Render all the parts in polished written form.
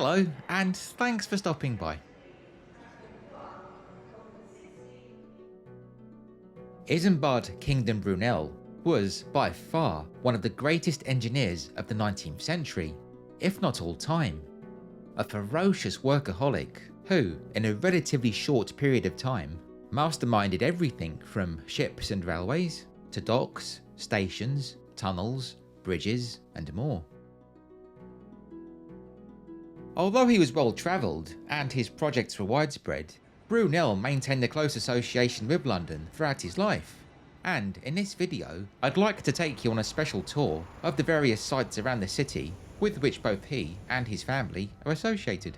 Hello, and thanks for stopping by. Isambard Kingdom Brunel was, by far, one of the greatest engineers of the 19th century, if not all time. A ferocious workaholic who, in a relatively short period of time, masterminded everything from ships and railways to docks, stations, tunnels, bridges, and more. Although he was well travelled and his projects were widespread, Brunel maintained a close association with London throughout his life, and in this video I'd like to take you on a special tour of the various sites around the city with which both he and his family are associated.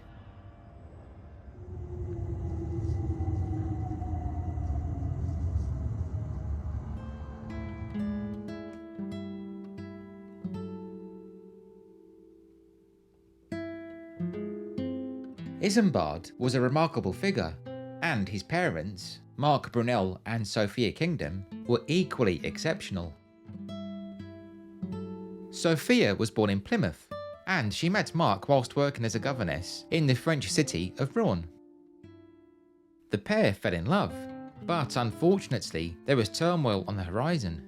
Isambard was a remarkable figure, and his parents, Mark Brunel and Sophia Kingdom, were equally exceptional. Sophia was born in Plymouth, and she met Mark whilst working as a governess in the French city of Rouen. The pair fell in love, but unfortunately there was turmoil on the horizon.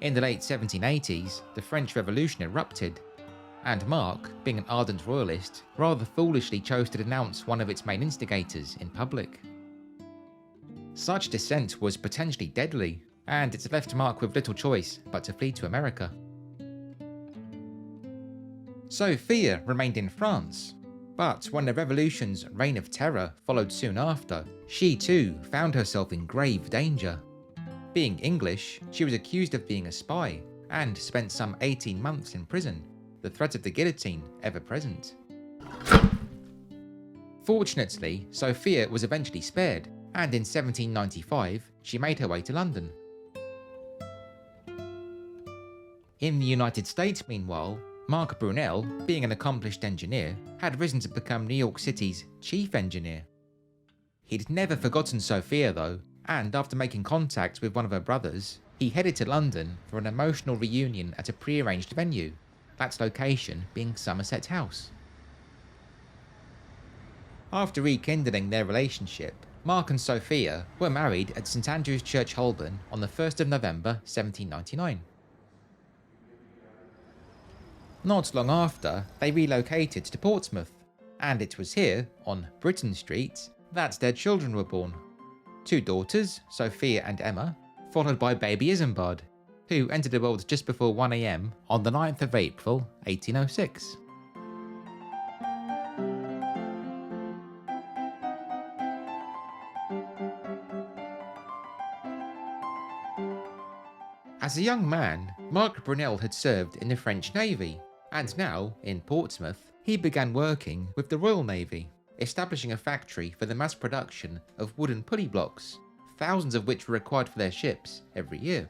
In the late 1780s, the French Revolution erupted, and Mark, being an ardent royalist, rather foolishly chose to denounce one of its main instigators in public. Such dissent was potentially deadly, and it left Mark with little choice but to flee to America. Sophia remained in France, but when the Revolution's reign of terror followed soon after, she too found herself in grave danger. Being English, she was accused of being a spy, and spent some 18 months in prison, the threat of the guillotine ever present. Fortunately, Sophia was eventually spared, and in 1795 she made her way to London. In the United States, meanwhile, Mark Brunel, being an accomplished engineer, had risen to become New York City's chief engineer. He'd never forgotten Sophia though, and after making contact with one of her brothers, he headed to London for an emotional reunion at a pre-arranged venue, that location being Somerset House. After rekindling their relationship, Mark and Sophia were married at St Andrew's Church, Holborn on the 1st of November 1799. Not long after, they relocated to Portsmouth, and it was here, on Britain Street, that their children were born. 2 daughters, Sophia and Emma, followed by baby Isambard, who entered the world just before 1 AM on the 9th of April 1806. As a young man, Mark Brunel had served in the French Navy, and now, in Portsmouth, he began working with the Royal Navy, establishing a factory for the mass production of wooden pulley blocks, thousands of which were required for their ships every year.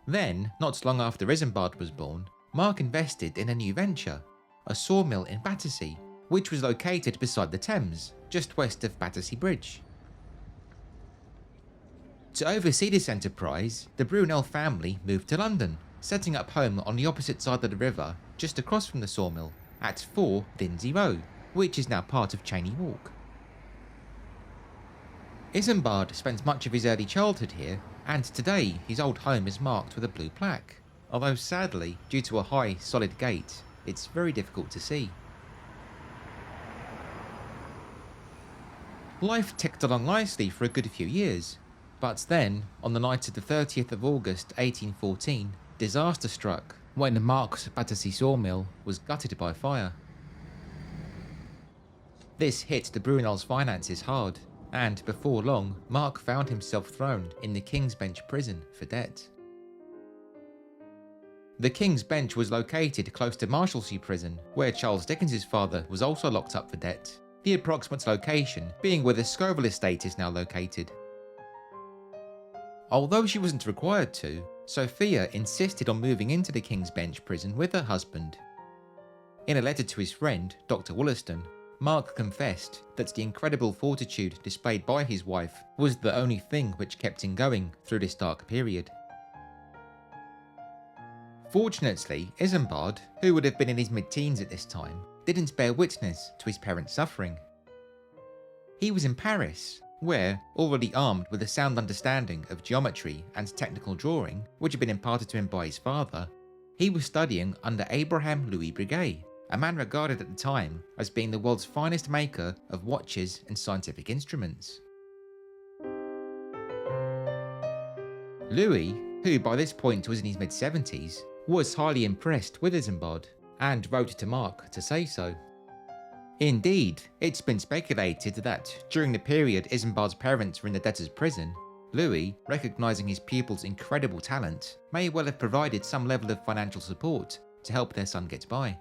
Then, not long after Isambard was born, Mark invested in a new venture, a sawmill in Battersea, which was located beside the Thames, just west of Battersea Bridge. To oversee this enterprise, the Brunel family moved to London, setting up home on the opposite side of the river, just across from the sawmill, at 4 Lindsay Road, which is now part of Cheyne Walk. Isambard spent much of his early childhood here, and today his old home is marked with a blue plaque, although sadly, due to a high, solid gate, it's very difficult to see. Life ticked along nicely for a good few years, but then, on the night of the 30th of August 1814, disaster struck when Mark's Battersea sawmill was gutted by fire. This hit the Brunels' finances hard, and before long, Mark found himself thrown in the King's Bench prison for debt. The King's Bench was located close to Marshalsea Prison, where Charles Dickens's father was also locked up for debt, the approximate location being where the Scoville estate is now located. Although she wasn't required to, Sophia insisted on moving into the King's Bench prison with her husband. In a letter to his friend, Dr. Wollaston, Mark confessed that the incredible fortitude displayed by his wife was the only thing which kept him going through this dark period. Unfortunately, Isambard, who would have been in his mid-teens at this time, didn't bear witness to his parents' suffering. He was in Paris, where, already armed with a sound understanding of geometry and technical drawing, which had been imparted to him by his father, he was studying under Abraham Louis Breguet, a man regarded at the time as being the world's finest maker of watches and scientific instruments. Louis, who by this point was in his mid-70s, was highly impressed with Isambard and wrote to Mark to say so. Indeed, it's been speculated that during the period Isambard's parents were in the debtor's prison, Louis, recognising his pupil's incredible talent, may well have provided some level of financial support to help their son get by.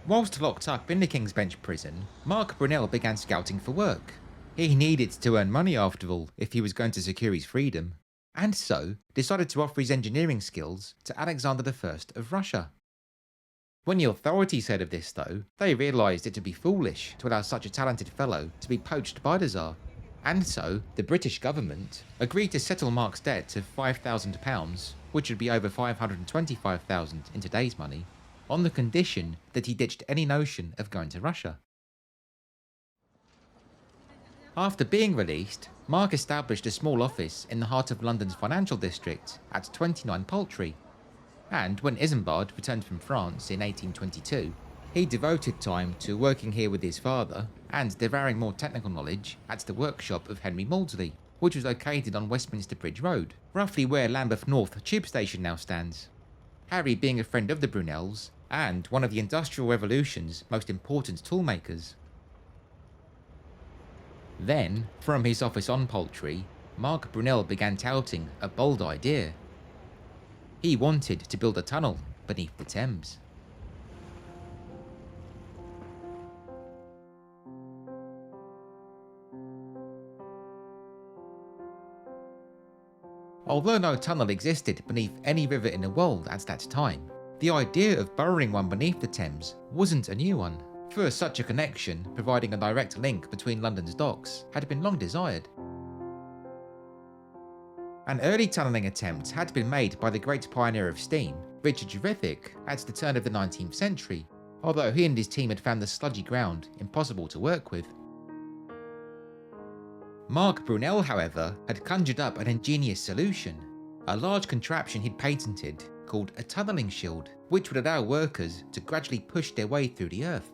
Whilst locked up in the King's Bench prison, Mark Brunel began scouting for work. He needed to earn money after all if he was going to secure his freedom, and so decided to offer his engineering skills to Alexander I of Russia. When the authorities heard of this though, they realised it to be foolish to allow such a talented fellow to be poached by the Tsar, and so the British government agreed to settle Mark's debt of £5,000, which would be over $525,000 in today's money, on the condition that he ditched any notion of going to Russia. After being released, Mark established a small office in the heart of London's financial district at 29 Poultry, and when Isambard returned from France in 1822, he devoted time to working here with his father and devouring more technical knowledge at the workshop of Henry Maudsley, which was located on Westminster Bridge Road, roughly where Lambeth North Tube Station now stands. Harry being a friend of the Brunels, and one of the Industrial Revolution's most important toolmakers. Then, from his office on Poultry, Mark Brunel began touting a bold idea. He wanted to build a tunnel beneath the Thames. Although no tunnel existed beneath any river in the world at that time, the idea of burrowing one beneath the Thames wasn't a new one, for such a connection, providing a direct link between London's docks, had been long desired. An early tunnelling attempt had been made by the great pioneer of steam, Richard Trevithick, at the turn of the 19th century, although he and his team had found the sludgy ground impossible to work with. Mark Brunel, however, had conjured up an ingenious solution, a large contraption he'd patented called a tunnelling shield, which would allow workers to gradually push their way through the earth.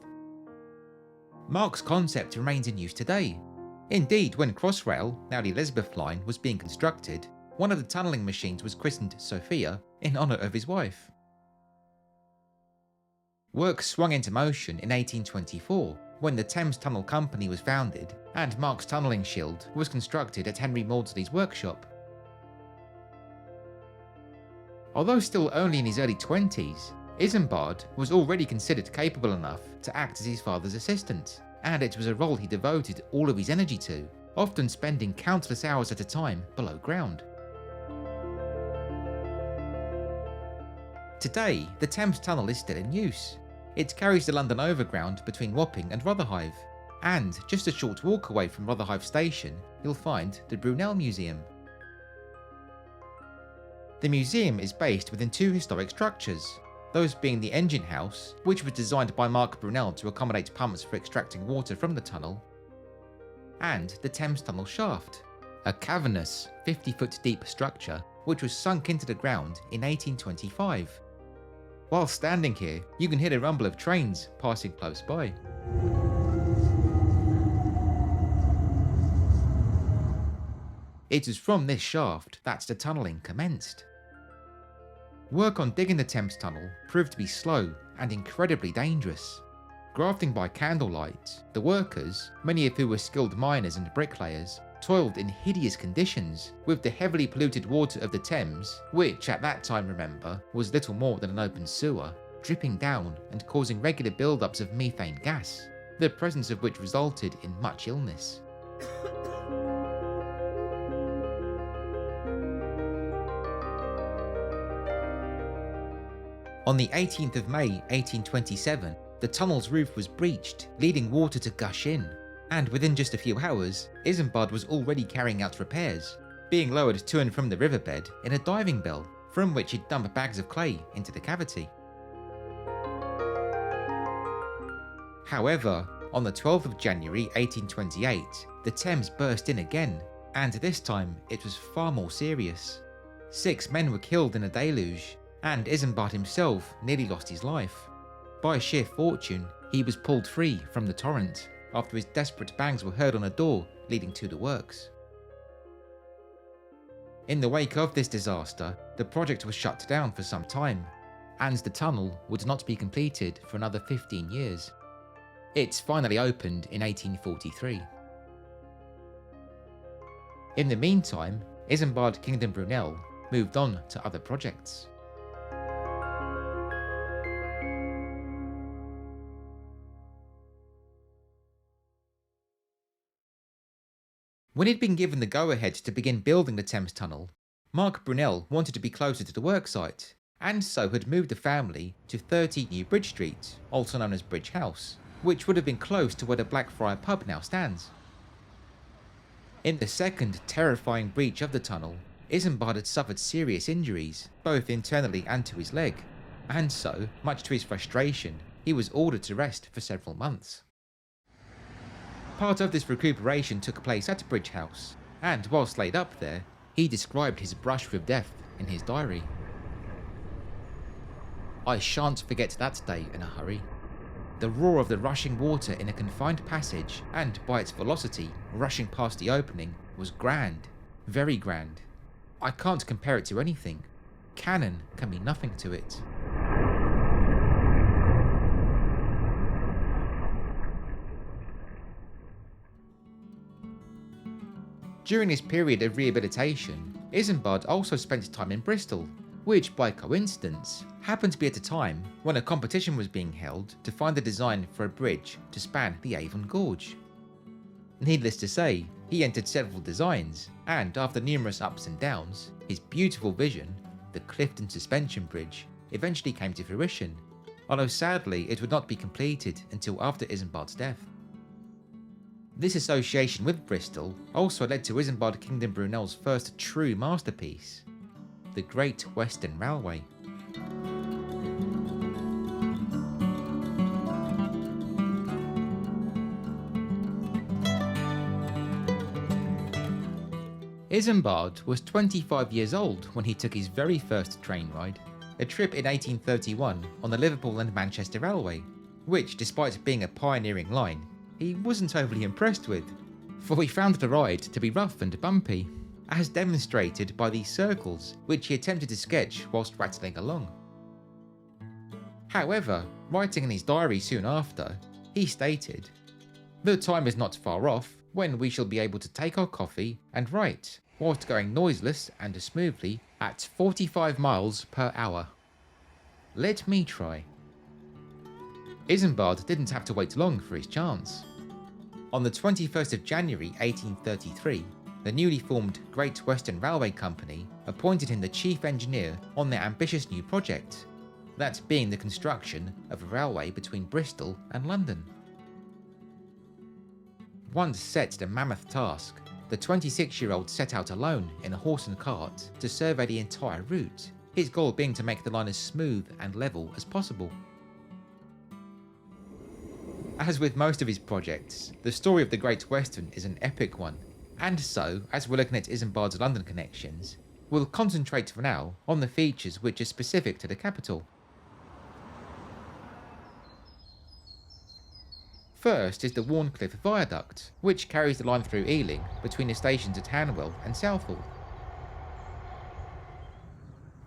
Mark's concept remains in use today. Indeed, when Crossrail, now the Elizabeth Line, was being constructed, one of the tunnelling machines was christened Sophia in honour of his wife. Work swung into motion in 1824, when the Thames Tunnel Company was founded, and Mark's tunnelling shield was constructed at Henry Maudsley's workshop. Although still only in his early 20s, Isambard was already considered capable enough to act as his father's assistant, and it was a role he devoted all of his energy to, often spending countless hours at a time below ground. Today, the Thames Tunnel is still in use. It carries the London Overground between Wapping and Rotherhithe, and just a short walk away from Rotherhithe Station, you'll find the Brunel Museum. The museum is based within two historic structures, those being the engine house, which was designed by Mark Brunel to accommodate pumps for extracting water from the tunnel, and the Thames Tunnel shaft, a cavernous 50-foot deep structure which was sunk into the ground in 1825. While standing here, you can hear the rumble of trains passing close by. It was from this shaft that the tunnelling commenced. Work on digging the Thames Tunnel proved to be slow and incredibly dangerous. Grafting by candlelight, the workers, many of who were skilled miners and bricklayers, toiled in hideous conditions, with the heavily polluted water of the Thames, which at that time, remember, was little more than an open sewer, dripping down and causing regular build-ups of methane gas, the presence of which resulted in much illness. On the 18th of May 1827, The tunnel's roof was breached, leading water to gush in, and within just a few hours, Isambard was already carrying out repairs, being lowered to and from the riverbed in a diving bell, from which he'd dump bags of clay into the cavity. However, on the 12th of January 1828, the Thames burst in again, and this time it was far more serious. 6 men were killed in a deluge, and Isambard himself nearly lost his life. By sheer fortune, he was pulled free from the torrent after his desperate bangs were heard on a door leading to the works. In the wake of this disaster, the project was shut down for some time, and the tunnel would not be completed for another 15 years. It finally opened in 1843. In the meantime, Isambard Kingdom Brunel moved on to other projects. When he'd been given the go-ahead to begin building the Thames Tunnel, Mark Brunel wanted to be closer to the worksite, and so had moved the family to 30 New Bridge Street, also known as Bridge House, which would have been close to where the Blackfriars pub now stands. In the second terrifying breach of the tunnel, Isambard had suffered serious injuries, both internally and to his leg, and so, much to his frustration, he was ordered to rest for several months. Part of this recuperation took place at Bridge House, and whilst laid up there, he described his brush with death in his diary. "I shan't forget that day in a hurry. The roar of the rushing water in a confined passage, and by its velocity rushing past the opening, was grand, very grand. I can't compare it to anything. Cannon can mean nothing to it." During his period of rehabilitation, Isambard also spent time in Bristol, which by coincidence happened to be at a time when a competition was being held to find a design for a bridge to span the Avon Gorge. Needless to say, he entered several designs, and after numerous ups and downs, his beautiful vision, the Clifton Suspension Bridge, eventually came to fruition, although sadly it would not be completed until after Isambard's death. This association with Bristol also led to Isambard Kingdom Brunel's first true masterpiece, the Great Western Railway. Isambard was 25 years old when he took his very first train ride, a trip in 1831 on the Liverpool and Manchester Railway, which, despite being a pioneering line, he wasn't overly impressed with, for he found the ride to be rough and bumpy, as demonstrated by the circles which he attempted to sketch whilst rattling along. However, writing in his diary soon after, he stated, "The time is not far off when we shall be able to take our coffee and write, whilst going noiseless and smoothly at 45 miles per hour. Let me try." Isambard didn't have to wait long for his chance. On the 21st of January 1833, the newly formed Great Western Railway Company appointed him the chief engineer on their ambitious new project, that being the construction of a railway between Bristol and London. Once set the mammoth task, the 26-year-old set out alone in a horse and cart to survey the entire route, his goal being to make the line as smooth and level as possible. As with most of his projects, the story of the Great Western is an epic one, and so, as we're looking at Isambard's London connections, we'll concentrate for now on the features which are specific to the capital. First is the Wharncliffe Viaduct, which carries the line through Ealing between the stations at Hanwell and Southall.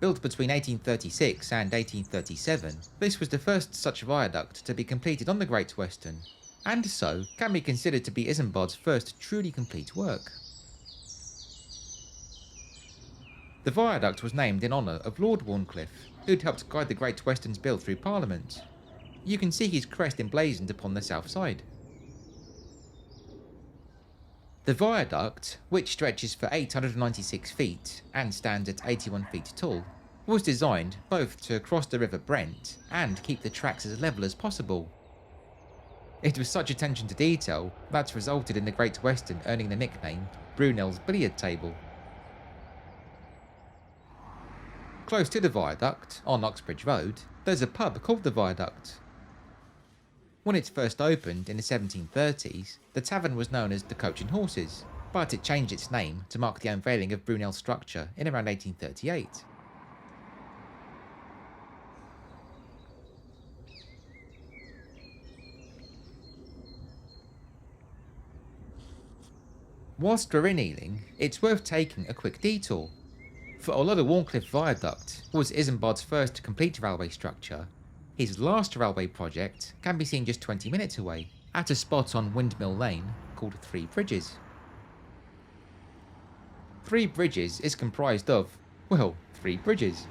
Built between 1836 and 1837, this was the first such viaduct to be completed on the Great Western, and so can be considered to be Isambard's first truly complete work. The viaduct was named in honour of Lord Wharncliffe, who'd helped guide the Great Western's bill through Parliament. You can see his crest emblazoned upon the south side. The viaduct, which stretches for 896 feet and stands at 81 feet tall, was designed both to cross the River Brent and keep the tracks as level as possible, It was such attention to detail that resulted in the Great Western earning the nickname Brunel's billiard table. Close to the viaduct, on Oxbridge Road, there's a pub called the Viaduct. When it first opened in the 1730s, the tavern was known as the Coach and Horses, but it changed its name to mark the unveiling of Brunel's structure in around 1838. Whilst we're in Ealing, it's worth taking a quick detour. For although the Wharncliffe Viaduct was Isambard's first complete railway structure, his last railway project can be seen just 20 minutes away, at a spot on Windmill Lane called Three Bridges. Three Bridges is comprised of, well, 3 bridges.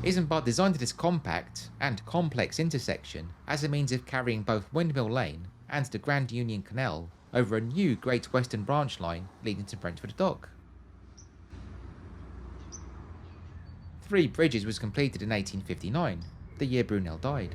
Isambard designed this compact and complex intersection as a means of carrying both Windmill Lane and the Grand Union Canal over a new Great Western branch line leading to Brentford Dock. Three Bridges was completed in 1859, the year Brunel died.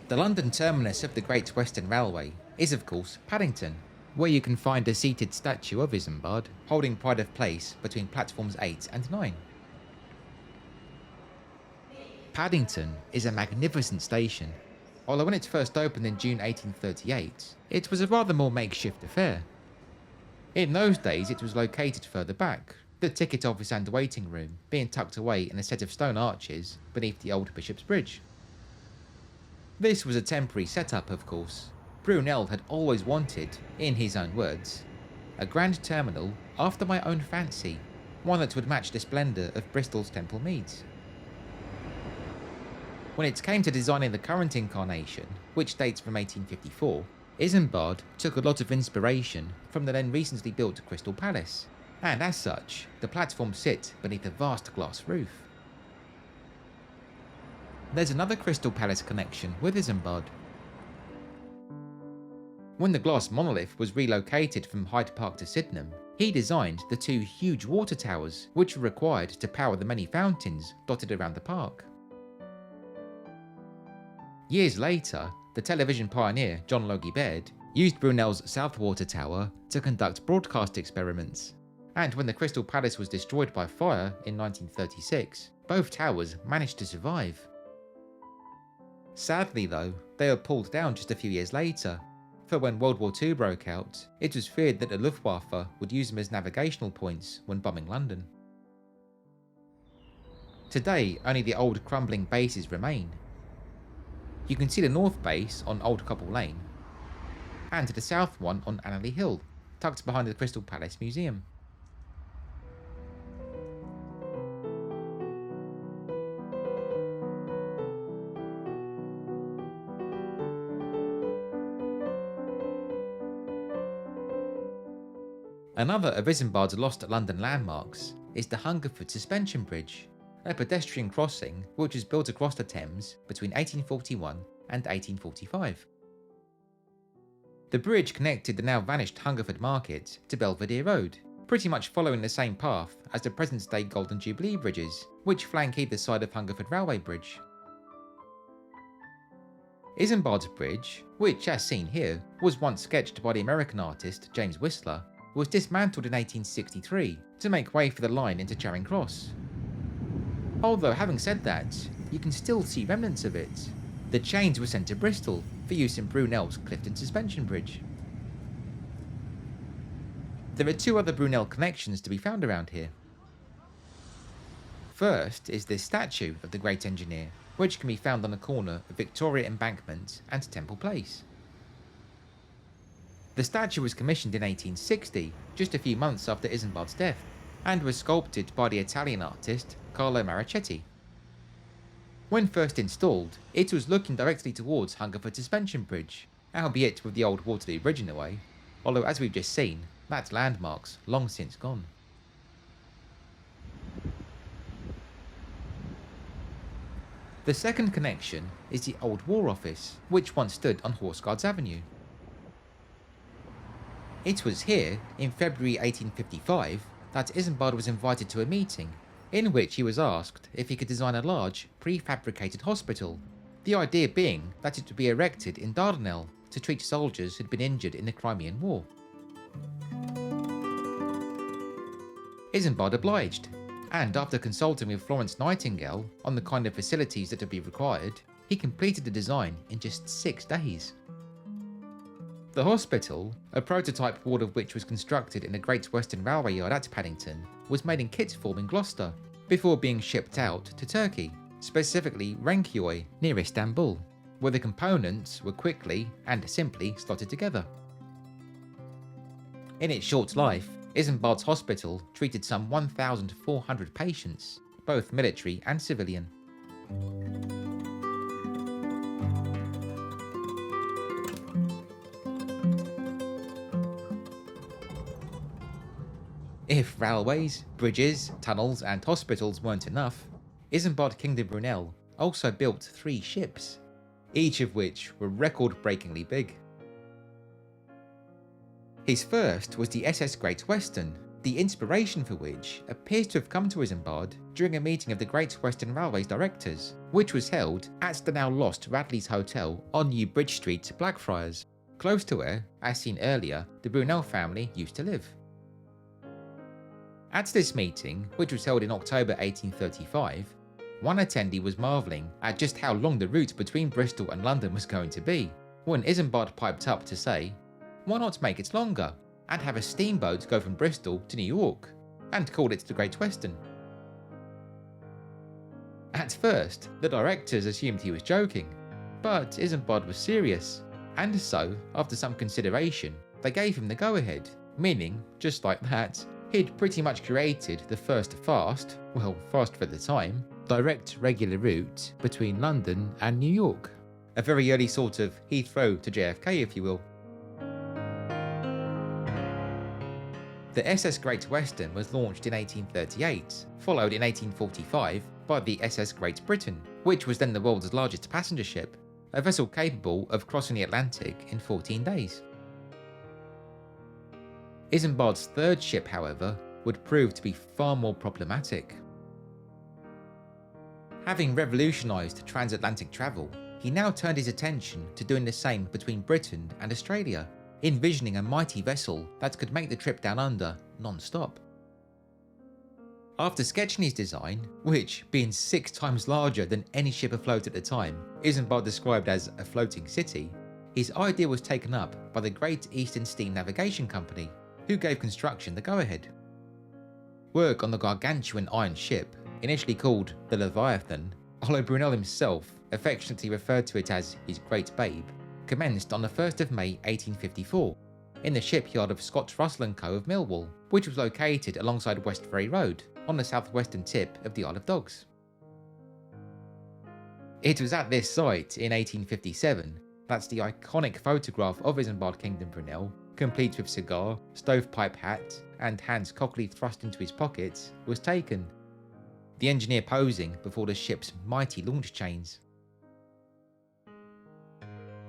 The London terminus of the Great Western Railway is of course Paddington, where you can find a seated statue of Isambard holding pride of place between platforms 8 and 9. Paddington is a magnificent station, although when it first opened in June 1838, it was a rather more makeshift affair. In those days it was located further back, the ticket office and waiting room being tucked away in a set of stone arches beneath the old Bishop's Bridge. This was a temporary setup, of course. Brunel had always wanted, in his own words, a grand terminal after my own fancy, one that would match the splendour of Bristol's Temple Meads. When it came to designing the current incarnation, which dates from 1854, Isambard took a lot of inspiration from the then recently built Crystal Palace, and as such, the platforms sit beneath a vast glass roof. There's another Crystal Palace connection with Isambard. When the glass monolith was relocated from Hyde Park to Sydenham, he designed the 2 huge water towers which were required to power the many fountains dotted around the park. Years later, the television pioneer John Logie Baird used Brunel's Southwater Tower to conduct broadcast experiments, and when the Crystal Palace was destroyed by fire in 1936, both towers managed to survive. Sadly though, they were pulled down just a few years later, for when World War II broke out, it was feared that the Luftwaffe would use them as navigational points when bombing London. Today, only the old crumbling bases remain. You can see the north base on Old Couple Lane, and the south one on Annerley Hill, tucked behind the Crystal Palace Museum. Another of Isambard's lost London landmarks is the Hungerford Suspension Bridge, a pedestrian crossing which was built across the Thames between 1841 and 1845. The bridge connected the now vanished Hungerford Market to Belvedere Road, pretty much following the same path as the present-day Golden Jubilee bridges, which flank either side of Hungerford Railway Bridge. Isambard's Bridge, which as seen here was once sketched by the American artist James Whistler, was dismantled in 1863 to make way for the line into Charing Cross. Although having said that, you can still see remnants of it. The chains were sent to Bristol for use in Brunel's Clifton Suspension Bridge. There are 2 other Brunel connections to be found around here. First is this statue of the great engineer, which can be found on the corner of Victoria Embankment and Temple Place. The statue was commissioned in 1860, just a few months after Isambard's death, and was sculpted by the Italian artist Carlo Marichetti. When first installed, it was looking directly towards Hungerford Suspension Bridge, albeit with the old Waterloo Bridge in the way, although as we've just seen, that landmark's long since gone. The second connection is the old War Office, which once stood on Horse Guards Avenue. It was here, in February 1855, that Isambard was invited to a meeting, in which he was asked if he could design a large, prefabricated hospital, the idea being that it would be erected in Dardanelles to treat soldiers who had been injured in the Crimean War. Isambard obliged, and after consulting with Florence Nightingale on the kind of facilities that would be required, he completed the design in just 6 days. The hospital, a prototype ward of which was constructed in the Great Western Railway Yard at Paddington, was made in kit form in Gloucester, before being shipped out to Turkey, specifically Renköy near Istanbul, where the components were quickly and simply slotted together. In its short life, Isambard's hospital treated some 1,400 patients, both military and civilian. If railways, bridges, tunnels and hospitals weren't enough, Isambard Kingdom Brunel also built 3 ships, each of which were record-breakingly big. His first was the SS Great Western, the inspiration for which appears to have come to Isambard during a meeting of the Great Western Railway's directors, which was held at the now lost Radley's Hotel on New Bridge Street, Blackfriars, close to where, as seen earlier, the Brunel family used to live. At this meeting, which was held in October 1835, one attendee was marvelling at just how long the route between Bristol and London was going to be, when Isambard piped up to say, "Why not make it longer, and have a steamboat go from Bristol to New York, and call it the Great Western?" At first, the directors assumed he was joking, but Isambard was serious, and so, after some consideration, they gave him the go-ahead, meaning, just like that, he'd pretty much created the first fast for the time, direct regular route between London and New York. A very early sort of Heathrow to JFK, if you will. The SS Great Western was launched in 1838, followed in 1845 by the SS Great Britain, which was then the world's largest passenger ship, a vessel capable of crossing the Atlantic in 14 days. Isambard's third ship, however, would prove to be far more problematic. Having revolutionised transatlantic travel, he now turned his attention to doing the same between Britain and Australia, envisioning a mighty vessel that could make the trip down under non-stop. After sketching his design, which, being 6 times larger than any ship afloat at the time, Isambard described as a floating city, his idea was taken up by the Great Eastern Steam Navigation Company, who gave construction the go-ahead. Work on the gargantuan iron ship, initially called the Leviathan, although Brunel himself affectionately referred to it as his Great Babe, commenced on the 1st of May 1854, in the shipyard of Scott Russell & Co. of Millwall, which was located alongside West Ferry Road, on the southwestern tip of the Isle of Dogs. It was at this site in 1857 that the iconic photograph of Isambard Kingdom Brunel, complete with cigar, stovepipe hat, and hands cockily thrust into his pockets, was taken, the engineer posing before the ship's mighty launch chains.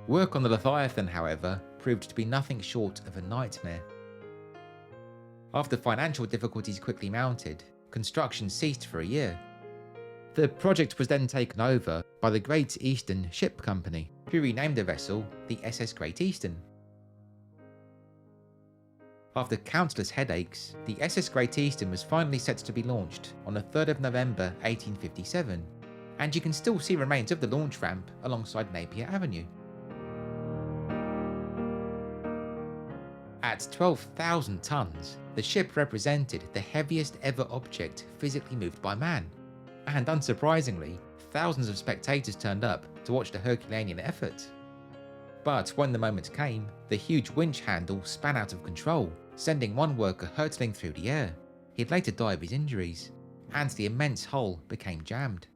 Work on the Leviathan, however, proved to be nothing short of a nightmare. After financial difficulties quickly mounted, construction ceased for a year. The project was then taken over by the Great Eastern Ship Company, who renamed the vessel the SS Great Eastern. After countless headaches, the SS Great Eastern was finally set to be launched on the 3rd of November 1857, and you can still see remains of the launch ramp alongside Napier Avenue. At 12,000 tons, the ship represented the heaviest ever object physically moved by man, and unsurprisingly, thousands of spectators turned up to watch the Herculean effort. But when the moment came, the huge winch handle span out of control, sending one worker hurtling through the air. He'd later die of his injuries, and the immense hull became jammed.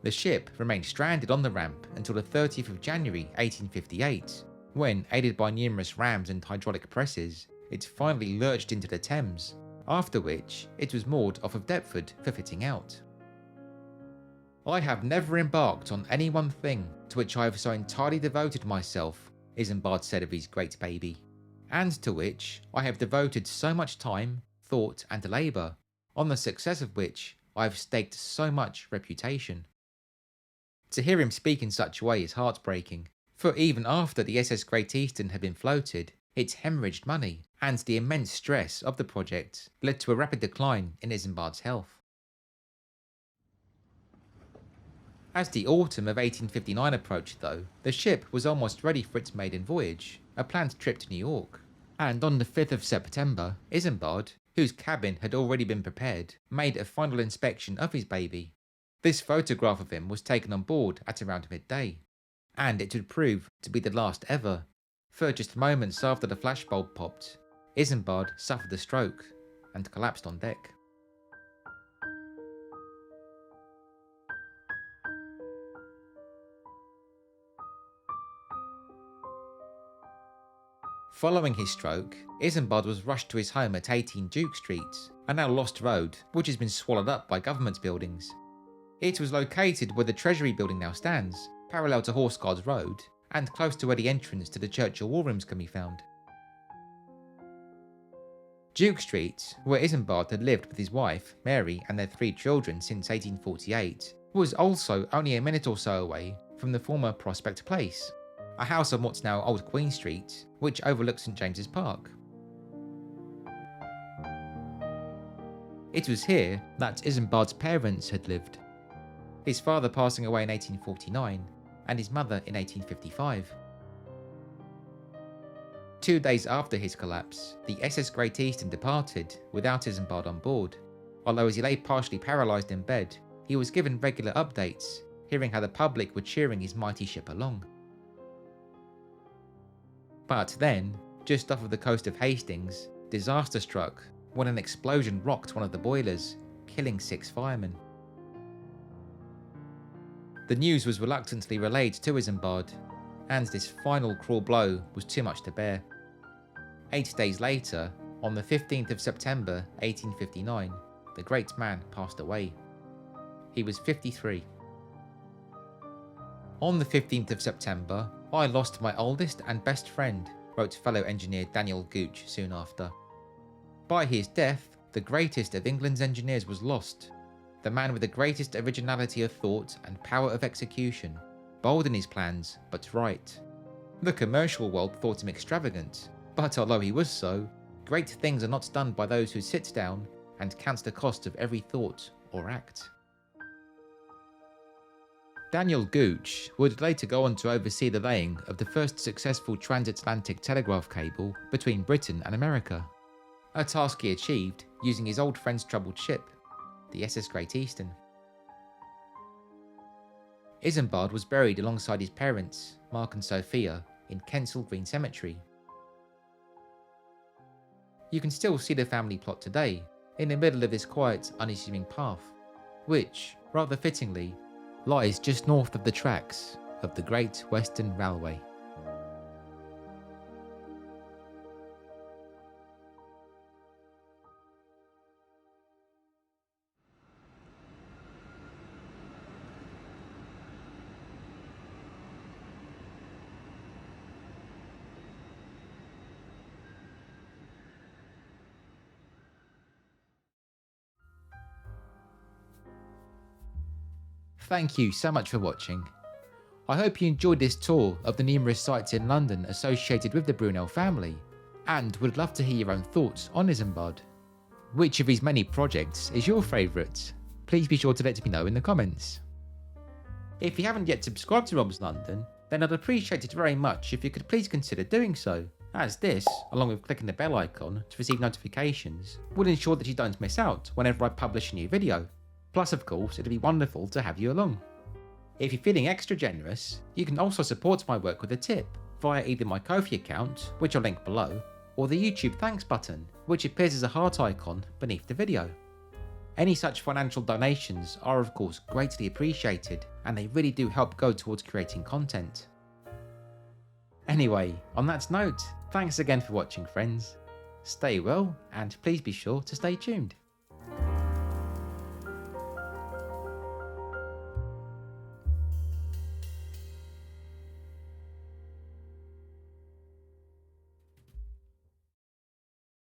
The ship remained stranded on the ramp until the 30th of January 1858, when, aided by numerous rams and hydraulic presses, it finally lurched into the Thames, after which it was moored off of Deptford for fitting out. "I have never embarked on any one thing to which I have so entirely devoted myself," Isambard said of his great baby, and to which I have devoted so much time, thought and labour, on the success of which I have staked so much reputation. To hear him speak in such a way is heartbreaking, for even after the SS Great Eastern had been floated, it hemorrhaged money, and the immense stress of the project led to a rapid decline in Isambard's health. As the autumn of 1859 approached though, the ship was almost ready for its maiden voyage, a planned trip to New York, and on the 5th of September, Isambard, whose cabin had already been prepared, made a final inspection of his baby. This photograph of him was taken on board at around midday, and it would prove to be the last ever, for just moments after the flashbulb popped, Isambard suffered a stroke and collapsed on deck. Following his stroke, Isambard was rushed to his home at 18 Duke Street, a now lost road which has been swallowed up by government buildings. It was located where the Treasury building now stands, parallel to Horse Guards Road, and close to where the entrance to the Churchill War Rooms can be found. Duke Street, where Isambard had lived with his wife, Mary, and their 3 children since 1848, was also only a minute or so away from the former Prospect Place, a house on what's now Old Queen Street, which overlooks St James's Park. It was here that Isambard's parents had lived, his father passing away in 1849 and his mother in 1855. 2 days after his collapse, the SS Great Eastern departed without Isambard on board. Although as he lay partially paralysed in bed, he was given regular updates, hearing how the public were cheering his mighty ship along. But then, just off of the coast of Hastings, disaster struck when an explosion rocked one of the boilers, killing 6 firemen. The news was reluctantly relayed to Isambard, and this final cruel blow was too much to bear. 8 days later, on the 15th of September 1859, the great man passed away. He was 53. On the 15th of September, I lost my oldest and best friend, wrote fellow engineer Daniel Gooch soon after. By his death, the greatest of England's engineers was lost, the man with the greatest originality of thought and power of execution, bold in his plans, but right. The commercial world thought him extravagant, but although he was so, great things are not done by those who sit down and count the cost of every thought or act. Daniel Gooch would later go on to oversee the laying of the first successful transatlantic telegraph cable between Britain and America, a task he achieved using his old friend's troubled ship, the SS Great Eastern. Isambard was buried alongside his parents, Mark and Sophia, in Kensal Green Cemetery. You can still see the family plot today, in the middle of this quiet, unassuming path, which, rather fittingly, lies just north of the tracks of the Great Western Railway. Thank you so much for watching. I hope you enjoyed this tour of the numerous sites in London associated with the Brunel family, and would love to hear your own thoughts on Isambard. Which of his many projects is your favourite? Please be sure to let me know in the comments. If you haven't yet subscribed to Rob's London, then I'd appreciate it very much if you could please consider doing so, as this, along with clicking the bell icon to receive notifications, will ensure that you don't miss out whenever I publish a new video. Plus, of course, it'd be wonderful to have you along. If you're feeling extra generous, you can also support my work with a tip via either my Ko-fi account, which I'll link below, or the YouTube thanks button, which appears as a heart icon beneath the video. Any such financial donations are of course greatly appreciated, and they really do help go towards creating content. Anyway, on that note, thanks again for watching friends. Stay well, and please be sure to stay tuned.